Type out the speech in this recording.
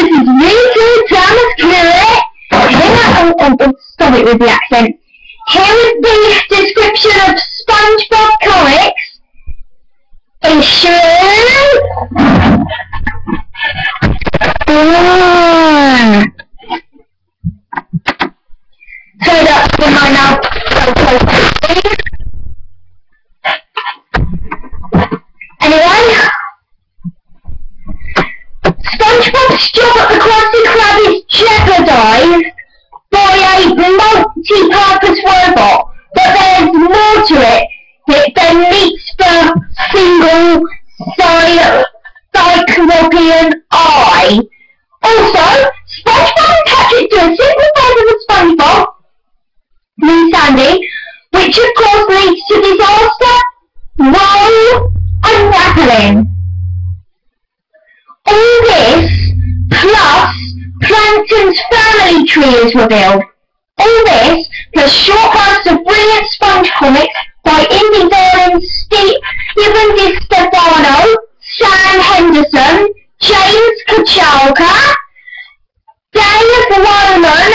this is really Thomas Cleary. Stop it with the accent. Here is the description of SpongeBob comics. Issue. So that's the my now. Anyway, SpongeBob's job at the Krusty Krab is jeopardized by a multi-purpose robot, but there's more to it than meets the single cyclopean eye. Also, SpongeBob and Patrick do a simple version of SpongeBob, me Sandy, which of course leads to disaster, woe, and rattling. All this, plus Plankton's family tree is revealed. All this, plus short bursts of brilliant Sponge comics by indie darlings Stephen DiStefano, Sam Henderson, James Kochalka, Dave Wyman,